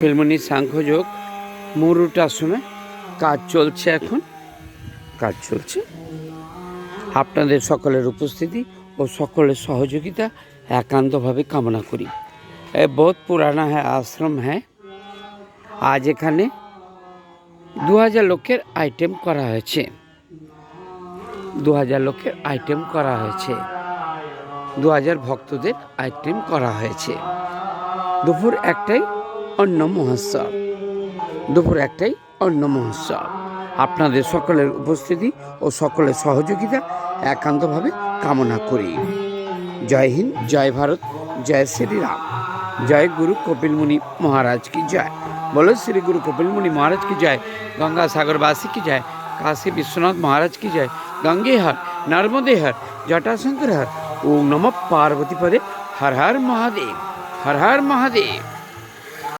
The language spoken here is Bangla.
কপিলমুনি সাংখ্যযোগ মুরুট আশ্রমে কাজ চলছে। এখন কাজ চলছে। আপনাদের সকলের উপস্থিতি ও সকলের সহযোগিতা একান্তভাবে কামনা করি। বহুত পুরানা হ্যাঁ আশ্রম হ্যাঁ। আজ এখানে 2000 লোকের আইটেম করা হয়েছে। 2000 লোকের আইটেম করা হয়েছে। 2000 ভক্তদের আইটেম করা হয়েছে। দুপুর একটাই অন্ন মহোৎসব। দুপুর একটাই অন্ন মহোৎসব। আপনাদের সকলের উপস্থিতি ও সকলের সহযোগিতা একান্তভাবে কামনা করি। জয় হিন্দ, জয় ভারত, জয় শ্রীরাম, জয় গুরু কপিলমুনি মহারাজ की जय। बोलो श्री गुरु कपिलमुनि महाराज की जय। गंगा सागरवासी की जय। काशी विश्वनाथ महाराज की जय। गंगे हर, नर्मदे हर, जटाशंकर हर। ओम नमः पार्वती पदे। हर हर महादेव, हर हर महादेव।